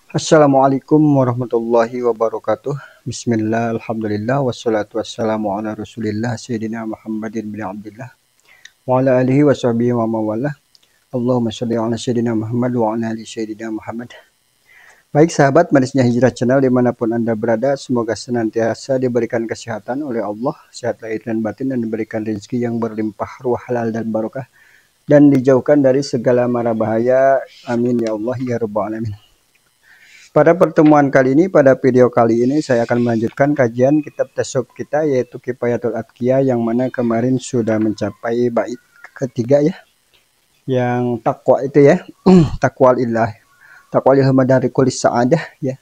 Assalamualaikum warahmatullahi wabarakatuh. Bismillah, alhamdulillah, wassalatu wassalamu ala rasulillah Sayyidina Muhammadin bin Abdullah wa ala alihi wa sahbihi wa mawalah. Allahumma sholli ala Sayyidina Muhammad wa ala ali Sayyidina Muhammad. Baik sahabat manisnya hijrah channel dimanapun anda berada, semoga senantiasa diberikan kesehatan oleh Allah, sehat lahir dan batin, dan diberikan rezeki yang berlimpah ruah halal dan barokah, dan dijauhkan dari segala mara bahaya. Amin ya Allah ya rabbal alamin. Pada pertemuan kali ini, pada video kali ini saya akan melanjutkan kajian kitab tasawuf kita, yaitu Kifayatul Atqiya, yang mana kemarin sudah mencapai bait ketiga ya, yang takwa itu ya. Takwa lillah, takwa lillah madari kulis sa'adah ya,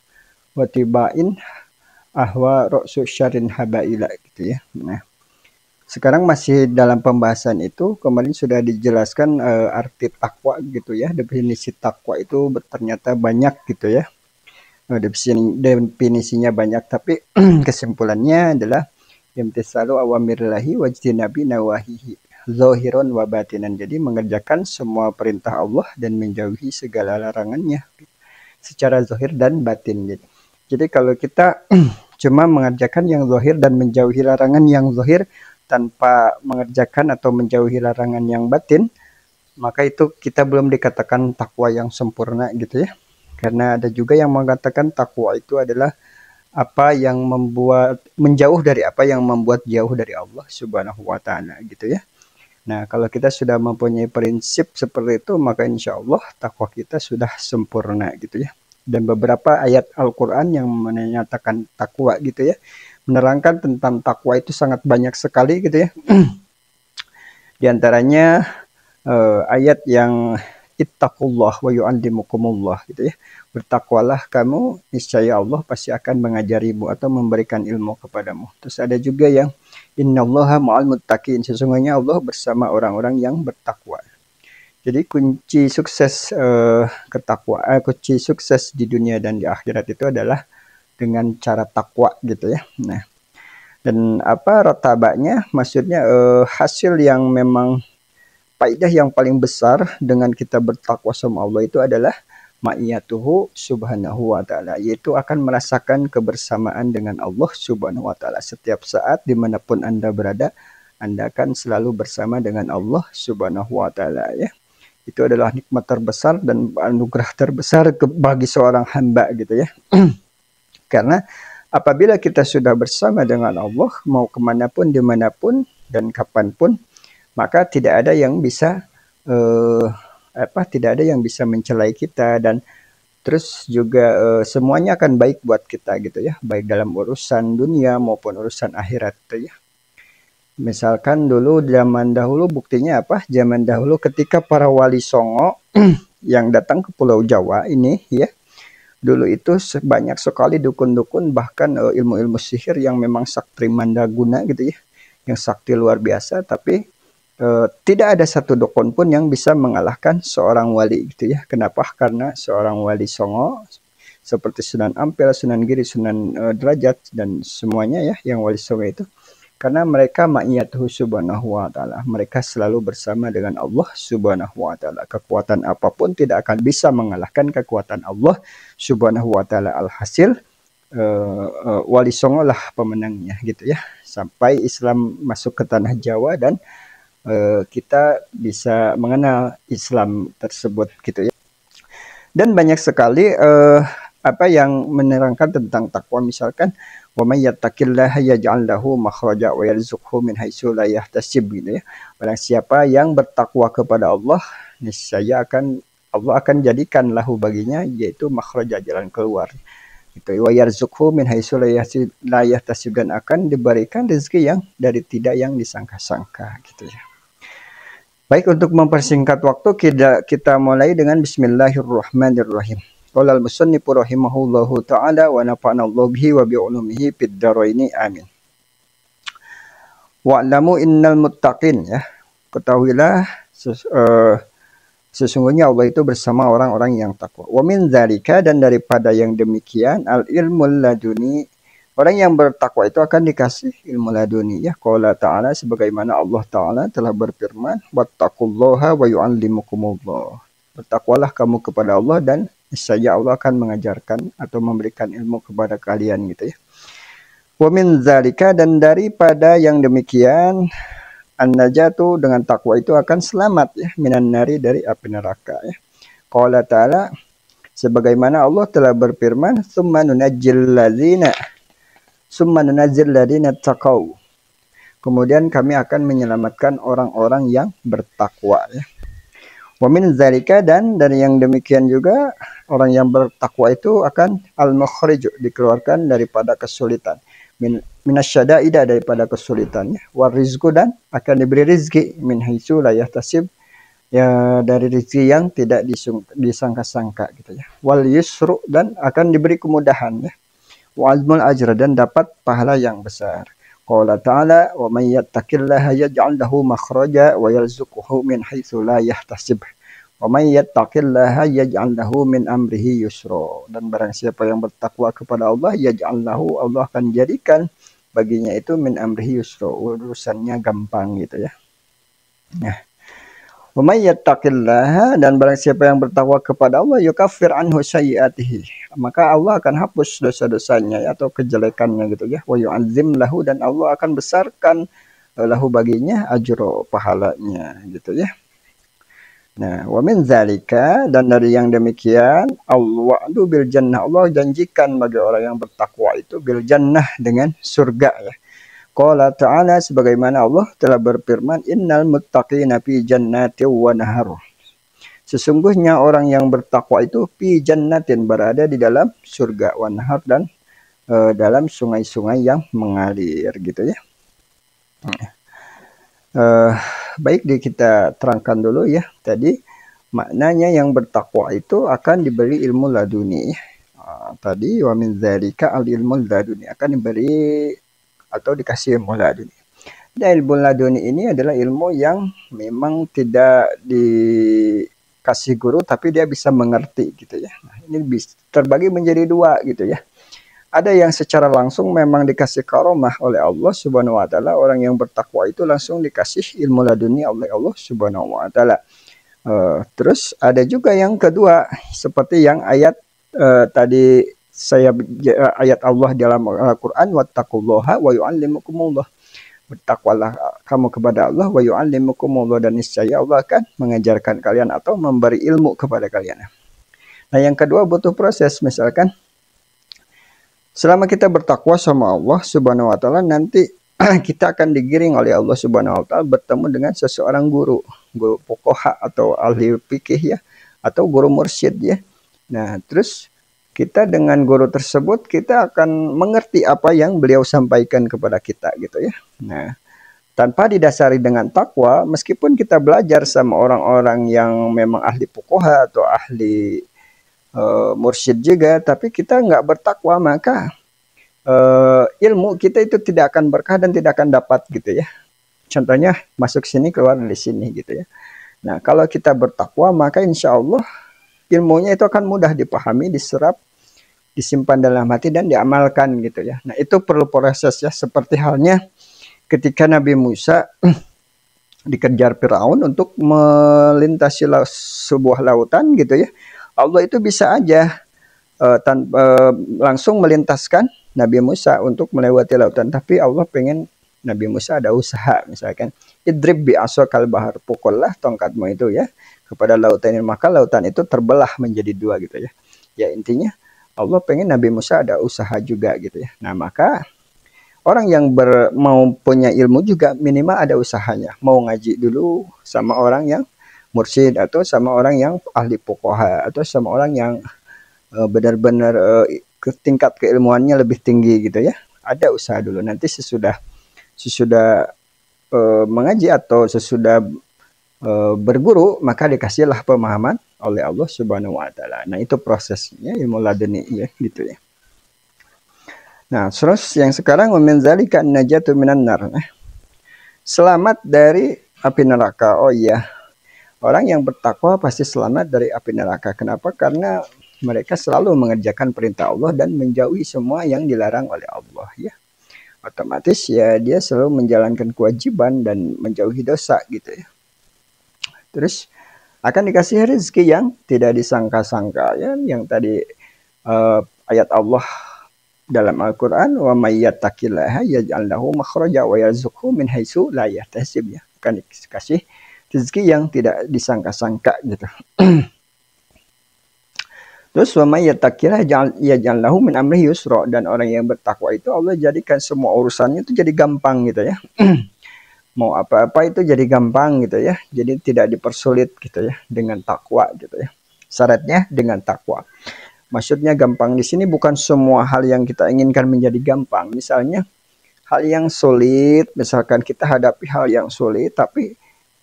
watibain ahwa ra'su syarin habaila gitu ya. Nah, sekarang masih dalam pembahasan itu. Kemarin sudah dijelaskan arti takwa gitu ya, definisi takwa itu ternyata banyak gitu ya. Definisinya banyak, tapi kesimpulannya adalah imtisalu awamirillahi wajtinabi nawahihi zahiron wa batinan. Jadi mengerjakan semua perintah Allah dan menjauhi segala larangannya secara zahir dan batin. Jadi kalau kita cuma mengerjakan yang zahir dan menjauhi larangan yang zahir tanpa mengerjakan atau menjauhi larangan yang batin, maka itu kita belum dikatakan takwa yang sempurna gitu ya. Karena ada juga yang mengatakan takwa itu adalah apa yang membuat menjauh dari apa yang membuat jauh dari Allah Subhanahu wa taala gitu ya. Nah, kalau kita sudah mempunyai prinsip seperti itu, maka insya Allah takwa kita sudah sempurna gitu ya. Dan beberapa ayat Al-Qur'an yang menyatakan takwa gitu ya, menerangkan tentang takwa itu sangat banyak sekali gitu ya. Di antaranya ayat yang ittaqullah wa yu'allimukumullah gitu ya. Bertakwalah kamu, niscaya Allah pasti akan mengajarimu atau memberikan ilmu kepadamu. Terus ada juga yang innallaha ma'al muttaqin, sesungguhnya Allah bersama orang-orang yang bertakwa. Jadi kunci sukses kunci sukses di dunia dan di akhirat itu adalah dengan cara takwa gitu ya. Nah, dan apa rotabanya, maksudnya hasil yang memang faedah yang paling besar dengan kita bertakwa sama Allah itu adalah ma'iyatuhu subhanahu wa ta'ala, yaitu akan merasakan kebersamaan dengan Allah subhanahu wa ta'ala. Setiap saat dimanapun anda berada, anda akan selalu bersama dengan Allah subhanahu wa ta'ala ya. Itu adalah nikmat terbesar dan anugerah terbesar bagi seorang hamba gitu ya. Karena apabila kita sudah bersama dengan Allah, mau kemanapun, dimanapun, dan kapanpun, maka tidak ada yang bisa tidak ada yang bisa mencelai kita, dan terus juga semuanya akan baik buat kita gitu ya, baik dalam urusan dunia maupun urusan akhirat gitu ya. Misalkan dulu zaman dahulu, buktinya apa? Zaman dahulu ketika para wali songo yang datang ke Pulau Jawa ini ya, dulu itu banyak sekali dukun-dukun, bahkan ilmu-ilmu sihir yang memang sakti mandaguna gitu ya, yang sakti luar biasa, tapi tidak ada satu dukun pun yang bisa mengalahkan seorang wali gitu ya. Kenapa? Karena seorang wali songo seperti Sunan Ampel, Sunan Giri, Sunan Derajat, dan semuanya ya yang wali songo itu, karena mereka ma'iyatuhu subhanahu wa ta'ala, mereka selalu bersama dengan Allah subhanahu wa ta'ala. Kekuatan apapun tidak akan bisa mengalahkan kekuatan Allah subhanahu wa ta'ala. Alhasil wali songo lah pemenangnya gitu ya, sampai Islam masuk ke tanah Jawa dan kita bisa mengenal Islam tersebut gitu ya. Dan banyak sekali apa yang menerangkan tentang takwa, misalkan wa may yattaqillaha yaj'al lahu makhraja wa yarzuqhu min haitsu la yahtasib gitu ya. Barang siapa yang bertakwa kepada Allah, niscaya Allah akan jadikan lahu baginya, yaitu makhraja, jalan keluar gitu. Wa yarzuqhu min haitsu la yahtasib, dan akan diberikan rezeki yang dari tidak yang disangka-sangka gitu ya. Baik, untuk mempersingkat waktu, kita mulai dengan bismillahirrahmanirrahim. Qala al-musannifu rahimahullahu ta'ala wa nafa'ana Allah bihi wa bi'ulumihi fid dharaini amin. Wa'lamu innal muttaqin ya. Ketahuilah sesungguhnya Allah itu bersama orang-orang yang takwa. Wa min dzalika, dan daripada yang demikian, al-ilmul laduni, orang yang bertakwa itu akan dikasih ilmu laduni ya. Qala ta'ala, sebagaimana Allah Ta'ala telah berfirman, wattaqullaha wa yu'allimukumullah. Bertakwalah kamu kepada Allah dan niscaya Allah akan mengajarkan atau memberikan ilmu kepada kalian gitu ya. Wa min zalika, dan daripada yang demikian, an-najatu, dengan takwa itu akan selamat ya, minan nari, dari api neraka ya. Qala ta'ala, sebagaimana Allah telah berfirman, summa nunazzil ladzina taqau, kemudian kami akan menyelamatkan orang-orang yang bertakwa ya. Wa min zalika, dan dari yang demikian juga orang yang bertakwa itu akan al-mukhrij, dikeluarkan daripada kesulitan, minasyada'ida, daripada kesulitannya, war rizqu, dan akan diberi rizki, min haitsu la yahtasib, ya dari rezeki yang tidak disangka-sangka gitu ya. Wal yusru, dan akan diberi kemudahan ya. Wa azmul ajra, dan dapat pahala yang besar. Qala ta'ala, wa may yattaqillaha yaj'al lahu makhraja wa yarzuqhu min haitsu la yahtasib. Wa may yattaqillaha yaj'al lahu min amrihi yusra. Dan barang siapa yang bertakwa kepada Allah, yaj'al lahu, Allah akan jadikan baginya itu min amrihi yusra, urusannya gampang gitu ya. Nah, wa may yattaqillaha, dan barang siapa yang bertakwa kepada Allah, yukaffir anhu sayyiatihi, maka Allah akan hapus dosa-dosanya atau kejelekannya gitu ya. Wa yu'azzim lahu, dan Allah akan besarkan lahu baginya ajro, pahalanya gitu ya. Nah, wa min zalika, dan dari yang demikian, al-wa'du bil jannah, Allah janjikan bagi orang yang bertakwa itu bil jannah, dengan surga ya. Qala ta'ala, sebagaimana Allah telah berfirman, innal muttaqina fi jannatin wa nahar, sesungguhnya orang yang bertakwa itu fi jannatin, berada di dalam surga, wa nahar, dan dalam sungai-sungai yang mengalir gitu ya. Baik, kita terangkan dulu ya tadi maknanya yang bertakwa itu akan diberi ilmu laduni. Tadi wa min dzalika al ilmu laduni, akan diberi atau dikasih ilmu laduni. Dan ilmu laduni ini adalah ilmu yang memang tidak dikasih guru, tapi dia bisa mengerti gitu ya. Nah, ini terbagi menjadi dua gitu ya. Ada yang secara langsung memang dikasih karomah oleh Allah Subhanahu wa taala, orang yang bertakwa itu langsung dikasih ilmu laduni oleh Allah Subhanahu wa taala. Terus ada juga yang kedua, seperti yang ayat tadi ayat Allah dalam Al-Quran, wattaqullaha wa yu'allimukumullah, bertakwalah kamu kepada Allah, wa yu'allimukumullah, dan niscaya Allah akan mengajarkan kalian atau memberi ilmu kepada kalian. Nah, yang kedua butuh proses. Misalkan selama kita bertakwa sama Allah Subhanahu wa taala, nanti kita akan digiring oleh Allah Subhanahu wa taala bertemu dengan seseorang guru fuqaha atau ahli fikih ya, atau guru mursyid ya. Nah, terus kita dengan guru tersebut, kita akan mengerti apa yang beliau sampaikan kepada kita gitu ya. Nah, tanpa didasari dengan takwa, meskipun kita belajar sama orang-orang yang memang ahli fuqaha atau ahli mursyid juga, tapi kita nggak bertakwa, maka ilmu kita itu tidak akan berkah dan tidak akan dapat gitu ya. Contohnya masuk sini, keluar dari sini gitu ya. Nah, kalau kita bertakwa, maka insya Allah ilmunya itu akan mudah dipahami, diserap, disimpan dalam hati, dan diamalkan gitu ya. Nah, itu perlu proses ya, seperti halnya ketika Nabi Musa dikejar Firaun untuk melintasi sebuah lautan gitu ya. Allah itu bisa aja langsung melintaskan Nabi Musa untuk melewati lautan, tapi Allah pengen Nabi Musa ada usaha. Misalkan idrib bi asokal bahar, pukullah tongkatmu itu ya kepada lautan ini, maka lautan itu terbelah menjadi dua gitu ya. Ya, intinya Allah pengen Nabi Musa ada usaha juga gitu ya. Nah, maka orang yang mau punya ilmu juga minimal ada usahanya. Mau ngaji dulu sama orang yang mursyid, atau sama orang yang ahli fuqaha, atau sama orang yang benar-benar tingkat keilmuannya lebih tinggi gitu ya. Ada usaha dulu. Nanti sesudah mengaji atau sesudah berguru, maka dikasihlah pemahaman oleh Allah Subhanahu wa taala. Nah, itu prosesnya ilmu laduni ya gitu ya. Nah, terus yang sekarang min zalika najatu minan nar. Selamat dari api neraka. Oh iya. Orang yang bertakwa pasti selamat dari api neraka. Kenapa? Karena mereka selalu mengerjakan perintah Allah dan menjauhi semua yang dilarang oleh Allah ya. Otomatis ya dia selalu menjalankan kewajiban dan menjauhi dosa gitu ya. Terus akan dikasih rezeki yang tidak disangka-sangka ya, yang tadi ayat Allah dalam Al-Qur'an, wa may yattaqillaha yaj'al lahu makhraja wa yarzuqhu min haitsu la yahtasib ya, akan dikasih rezeki yang tidak disangka-sangka gitu. Terus wa may yattaqillah yaj'al lahu min amrihi yusra, dan orang yang bertakwa itu Allah jadikan semua urusannya itu jadi gampang gitu ya. Mau apa-apa itu jadi gampang gitu ya. Jadi tidak dipersulit gitu ya dengan takwa gitu ya. Syaratnya dengan takwa. Maksudnya gampang di sini bukan semua hal yang kita inginkan menjadi gampang. Misalnya hal yang sulit, misalkan kita hadapi hal yang sulit, tapi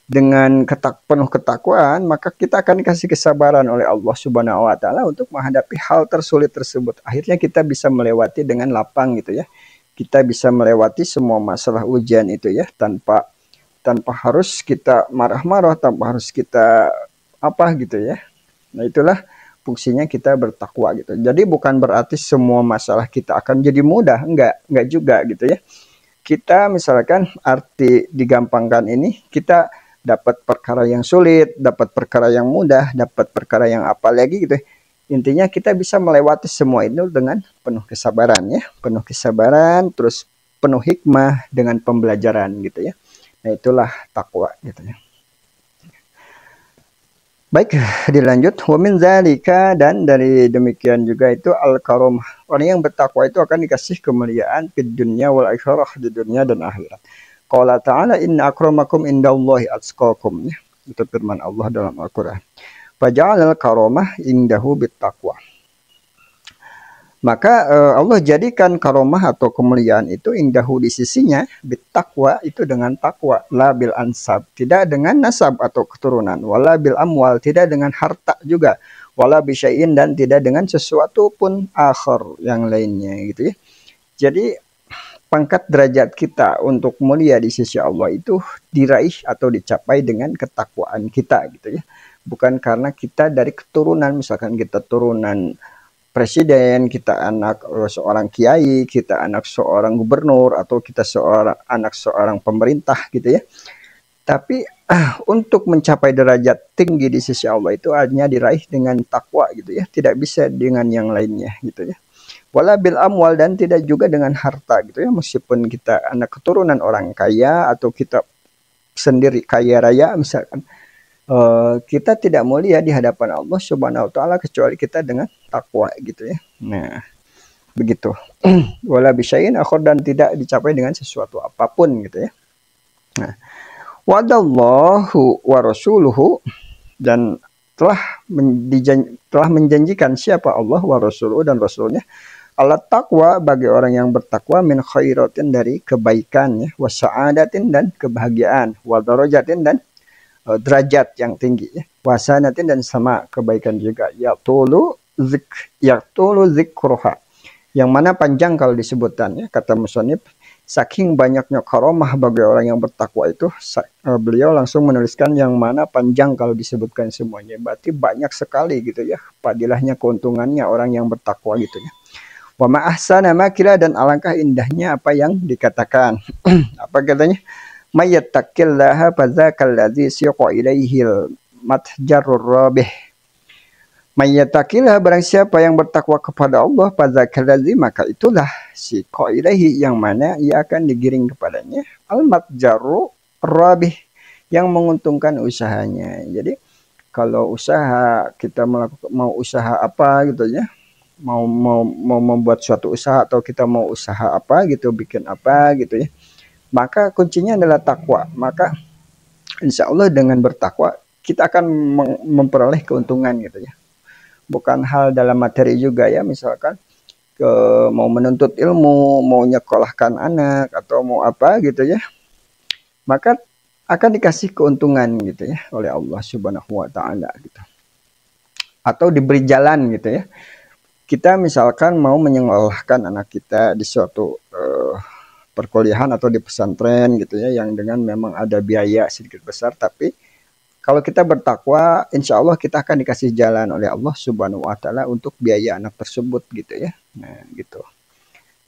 dengan penuh ketakwaan, maka kita akan dikasih kesabaran oleh Allah Subhanahu wa taala untuk menghadapi hal tersulit tersebut. Akhirnya kita bisa melewati dengan lapang gitu ya. Kita bisa melewati semua masalah ujian itu ya, tanpa harus kita marah-marah, tanpa harus kita apa gitu ya. Nah, itulah fungsinya kita bertakwa gitu. Jadi bukan berarti semua masalah kita akan jadi mudah, enggak juga gitu ya. Kita misalkan arti digampangkan ini, kita dapat perkara yang sulit, dapat perkara yang mudah, dapat perkara yang apa lagi gitu. Intinya kita bisa melewati semua itu dengan penuh kesabaran ya, penuh kesabaran, terus penuh hikmah dengan pembelajaran gitu ya. Nah, itulah takwa gitu ya. Baik, dilanjut. Wa min zalika, dan dari demikian juga itu al-karamah. Orang yang bertakwa itu akan dikasih kemuliaan di dunia wal akhirah, di dunia dan akhirat. Qala ta'ala inna akramakum indallahi atqakum. Itu firman Allah dalam Al-Qur'an. Faja'alal karamah indahu bittaqwa. Maka Allah jadikan karomah atau kemuliaan itu indahu di sisinya bittaqwa, itu dengan takwa, la bil ansab, tidak dengan nasab atau keturunan, wala bil amwal, tidak dengan harta juga, wala bisyai'in, dan tidak dengan sesuatu pun akhir yang lainnya gitu ya. Jadi pangkat derajat kita untuk mulia di sisi Allah itu diraih atau dicapai dengan ketakwaan kita gitu ya. Bukan karena kita dari keturunan, misalkan kita turunan presiden, kita anak seorang kiai, kita anak seorang gubernur, atau kita anak seorang pemerintah gitu ya. Tapi untuk mencapai derajat tinggi di sisi Allah itu hanya diraih dengan takwa gitu ya, tidak bisa dengan yang lainnya gitu ya. Wala bil amwal, dan tidak juga dengan harta gitu ya, meskipun kita anak keturunan orang kaya atau kita sendiri kaya raya misalkan, kita tidak mulia di hadapan Allah Subhanahu wa taala kecuali kita dengan takwa gitu ya. Nah, begitu. Wala bisyai'in akhir, dan tidak dicapai dengan sesuatu apapun gitu ya. Nah, wadallahu wa rasuluhu, dan telah menjanjikan siapa Allah wa rasuluhu, dan rasulnya, alat takwa, bagi orang yang bertakwa, min khairatin, dari kebaikan ya, wa sa'adatin, dan kebahagiaan, wa darajatin, dan derajat yang tinggi ya, wasanatin, dan sama kebaikan juga, yaqtulu zikruha, yang mana panjang kalau disebutan ya. Kata musannif, saking banyaknya karomah bagi orang yang bertakwa itu, beliau langsung menuliskan yang mana panjang kalau disebutkan semuanya, berarti banyak sekali gitu ya padilahnya, keuntungannya orang yang bertakwa gitu ya. Wa ma ahsana makila, dan alangkah indahnya apa yang dikatakan. Apa katanya? Mayyattaqillaha fadzakal ladzi siqa ilaihil matjarur rabih. Mayyattaqillaha, barang siapa yang bertakwa kepada Allah, fadzakal ladzi, maka itulah siqa ilaihi, yang mana ia akan digiring kepadanya, al matjarur rabih, yang menguntungkan usahanya. Jadi kalau usaha kita mau usaha apa gitu ya, mau membuat suatu usaha, atau kita mau usaha apa gitu, bikin apa gitu ya, maka kuncinya adalah takwa. Maka insya Allah dengan bertakwa kita akan memperoleh keuntungan gitu ya. Bukan hal dalam materi juga ya, misalkan mau menuntut ilmu, mau nyekolahkan anak, atau mau apa gitu ya, maka akan dikasih keuntungan gitu ya oleh Allah Subhanahu wa taala gitu. Atau diberi jalan gitu ya. Kita misalkan mau menyekolahkan anak kita di suatu perkuliahan atau di pesantren gitu ya, yang dengan memang ada biaya sedikit besar, tapi kalau kita bertakwa, insya Allah kita akan dikasih jalan oleh Allah Subhanahu wa taala untuk biaya anak tersebut gitu ya. Nah, gitu.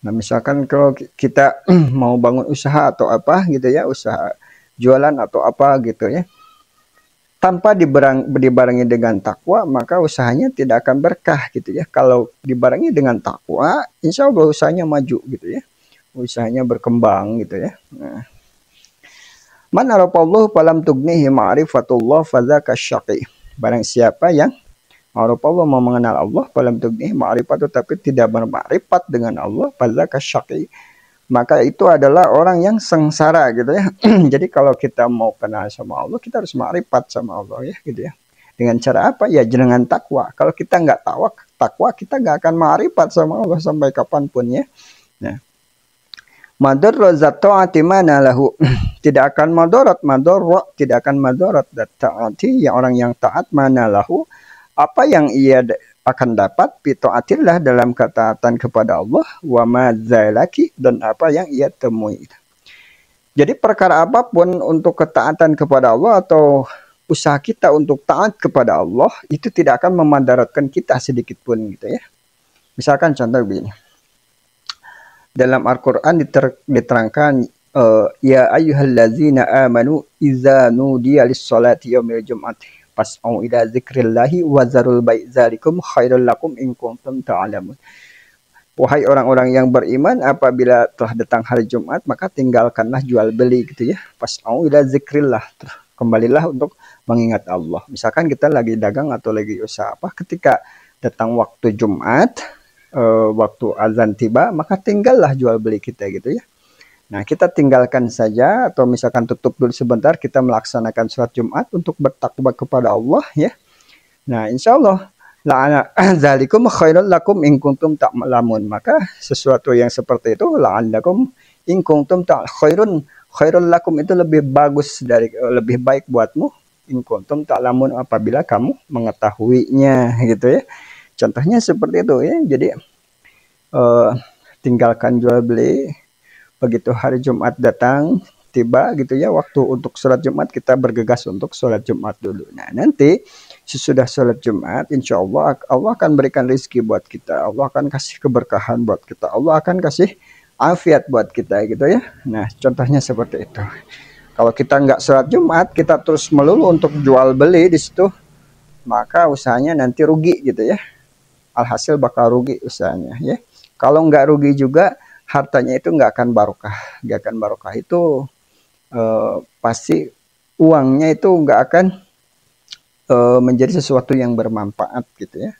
Nah, misalkan kalau kita mau bangun usaha atau apa gitu ya, usaha jualan atau apa gitu ya, tanpa dibarengi dengan takwa, maka usahanya tidak akan berkah gitu ya. Kalau dibarengi dengan takwa, insya Allah usahanya maju gitu ya, usahanya berkembang gitu ya. Nah, man arafallahu falam tugnihi ma'rifatullah fadzaka syaqi. Barang siapa yang arafallahu, mau mengenal Allah, falam tugnihi ma'rifatu, tapi tidak bermakrifat dengan Allah, fadzaka syaqi, maka itu adalah orang yang sengsara gitu ya. Jadi kalau kita mau kenal sama Allah, kita harus makrifat sama Allah ya gitu ya. Dengan cara apa? Ya dengan takwa. Kalau kita nggak takwa, kita nggak akan makrifat sama Allah sampai kapanpun ya. Nah, madarrat taati mana lahu, tidak akan madarat, tidak akan madarat taati, ya orang yang taat, mana lahu, apa yang ia akan dapat, bitaatillah, dalam ketaatan kepada Allah, wa madzalaki, dan apa yang ia temui. Jadi perkara apapun untuk ketaatan kepada Allah atau usaha kita untuk taat kepada Allah itu tidak akan memadaratkan kita sedikit pun gitu ya. Misalkan contoh begini. Dalam Al-Qur'an diterangkan ya ayyuhallazina amanu idza nudiya lis-salati yaumil jum'ati fas'au ila dzikrillahi wa zarul bai' dzalikum khairul lakum in kuntum ta'lamun. Wahai orang-orang yang beriman, apabila telah datang hari Jumat, maka tinggalkanlah jual beli gitu ya. Fas'au ila dzikrillah, kembalilah untuk mengingat Allah. Misalkan kita lagi dagang atau lagi usaha apa, ketika datang waktu Jumat, waktu azan tiba, maka tinggallah jual beli kita gitu ya. Nah, kita tinggalkan saja, atau misalkan tutup dulu sebentar, kita melaksanakan sholat Jumat untuk bertakwa kepada Allah ya. Nah, insya Allah zalikum khairul lakum in kuntum ta'lamun. Maka sesuatu yang seperti itu, la'allakum in kuntum khairul lakum, itu lebih bagus, lebih baik buatmu, in kuntum ta'lamun, apabila kamu mengetahuinya gitu ya. Contohnya seperti itu ya. Jadi tinggalkan jual beli. Begitu hari Jumat datang, tiba gitu ya, waktu untuk sholat Jumat, kita bergegas untuk sholat Jumat dulu. Nah, nanti sesudah sholat Jumat, insya Allah Allah akan berikan rezeki buat kita. Allah akan kasih keberkahan buat kita. Allah akan kasih afiat buat kita gitu ya. Nah, contohnya seperti itu. Kalau kita nggak sholat Jumat, kita terus melulu untuk jual beli di situ, maka usahanya nanti rugi gitu ya. Alhasil bakal rugi usahanya ya. Kalau nggak rugi juga, hartanya itu nggak akan barokah. Nggak akan barokah itu pasti uangnya itu nggak akan menjadi sesuatu yang bermanfaat gitu ya.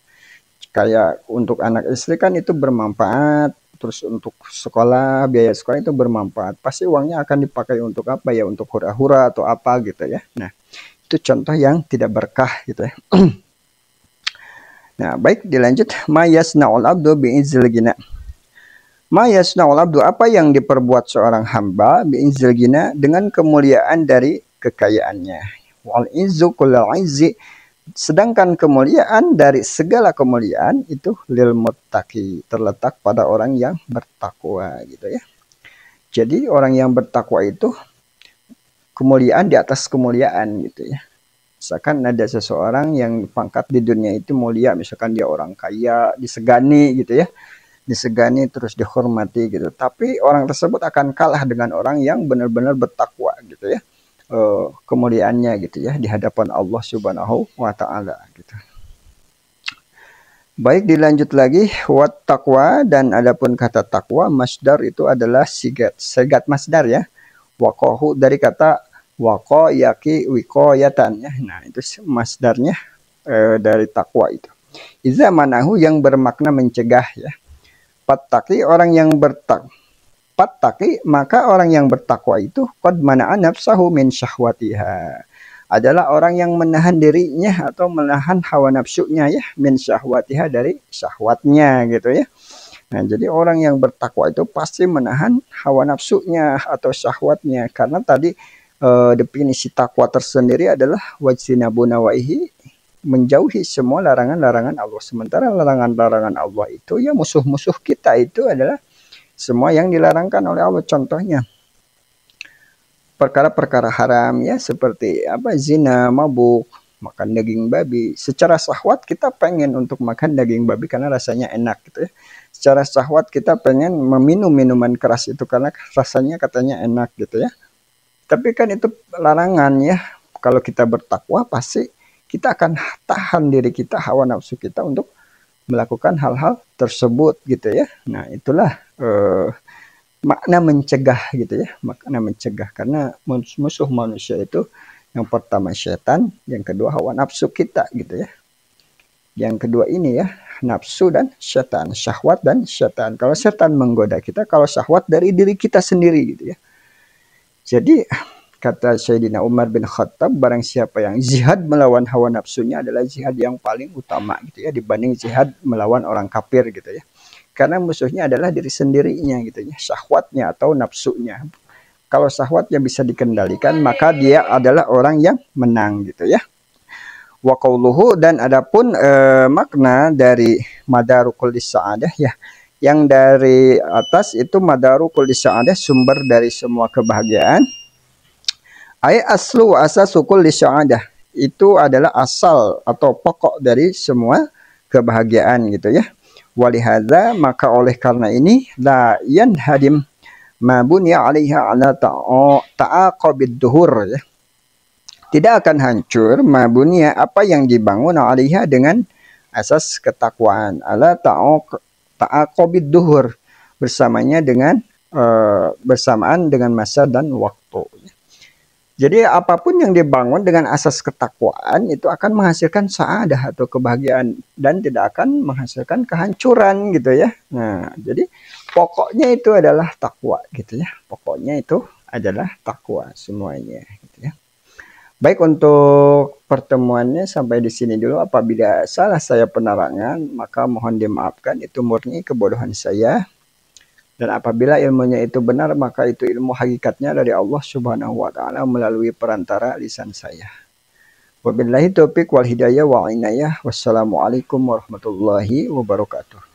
Kayak untuk anak istri kan itu bermanfaat, terus untuk sekolah, biaya sekolah itu bermanfaat. Pasti uangnya akan dipakai untuk apa ya, untuk hura-hura atau apa gitu ya. Nah, itu contoh yang tidak berkah gitu ya. Nah, baik, dilanjut. Ma yasna'ul abdu bi'izzil ghina. Ma yasna'ul abdu, apa yang diperbuat seorang hamba, bi'izzil ghina, dengan kemuliaan dari kekayaannya. Wal izzu kullal izzi, sedangkan kemuliaan dari segala kemuliaan itu lil muttaqi, terletak pada orang yang bertakwa gitu ya. Jadi orang yang bertakwa itu kemuliaan di atas kemuliaan gitu ya. Misalkan ada seseorang yang pangkat di dunia itu mulia, misalkan dia orang kaya, disegani gitu ya, disegani terus dihormati gitu. Tapi orang tersebut akan kalah dengan orang yang benar-benar bertakwa gitu ya, kemuliaannya gitu ya di hadapan Allah Subhanahu wa Ta'ala gitu. Baik, dilanjut lagi, wat taqwa, dan adapun kata takwa masdar itu adalah segat masdar ya. Waqahu dari kata waqo yaki wikoyatan ya. Nah, itu masdarnya dari takwa itu. Iza manahu, yang bermakna mencegah ya. Pattaqi, orang yang Pattaqi, maka orang yang bertakwa itu qad mana'a nafsahu min syahwatiha, adalah orang yang menahan dirinya atau menahan hawa nafsunya ya, min syahwatiha, dari syahwatnya gitu ya. Nah, jadi orang yang bertakwa itu pasti menahan hawa nafsunya atau syahwatnya, karena tadi definisi takwa tersendiri adalah wajtinabu nawaihi, menjauhi semua larangan-larangan Allah. Sementara larangan-larangan Allah itu ya musuh-musuh kita itu adalah semua yang dilarangkan oleh Allah. Contohnya perkara-perkara haram ya, seperti apa, zina, mabuk, makan daging babi. Secara syahwat kita pengen untuk makan daging babi karena rasanya enak gitu ya. Secara syahwat kita pengen meminum minuman keras itu karena rasanya katanya enak gitu ya. Tapi kan itu larangan ya. Kalau kita bertakwa pasti kita akan tahan diri kita, hawa nafsu kita untuk melakukan hal-hal tersebut gitu ya. Nah, itulah makna mencegah gitu ya, makna mencegah, karena musuh manusia itu yang pertama setan, yang kedua hawa nafsu kita gitu ya. Yang kedua ini ya, nafsu dan setan, syahwat dan setan. Kalau setan menggoda kita, kalau syahwat dari diri kita sendiri gitu ya. Jadi kata Sayyidina Umar bin Khattab, barang siapa yang jihad melawan hawa nafsunya adalah jihad yang paling utama gitu ya, dibanding jihad melawan orang kafir gitu ya. Karena musuhnya adalah diri sendirinya gitu ya, syahwatnya atau nafsunya. Kalau syahwatnya bisa dikendalikan, maka dia adalah orang yang menang gitu ya. Wa qauluhu, dan adapun makna dari madaru kulli sa'adah ya, yang dari atas itu madaru kulli sa'adah, sumber dari semua kebahagiaan. Ay aslu wa asasu kulli sa'adah, itu adalah asal atau pokok dari semua kebahagiaan gitu ya. Walihadza, maka oleh karena ini, la yanhadim ma bunya 'alaiha ala ta'aqabid duhur ya. Tidak akan hancur ma bunya, apa yang dibangun 'alaiha dengan asas ketakwaan, ala ta'aqabid duhur, bersamanya dengan bersamaan dengan masa dan waktu. Jadi apapun yang dibangun dengan asas ketakwaan itu akan menghasilkan sa'adah atau kebahagiaan, dan tidak akan menghasilkan kehancuran gitu ya. Nah, jadi pokoknya itu adalah takwa gitu ya. Pokoknya itu adalah takwa semuanya gitu ya. Baik, untuk pertemuannya sampai di sini dulu. Apabila salah saya penerangan, maka mohon dimaafkan, itu murni kebodohan saya. Dan apabila ilmunya itu benar, maka itu ilmu hakikatnya dari Allah Subhanahu wa taala melalui perantara lisan saya. Wabillahi taufiq wal hidayah wa inayah. Wassalamualaikum warahmatullahi wabarakatuh.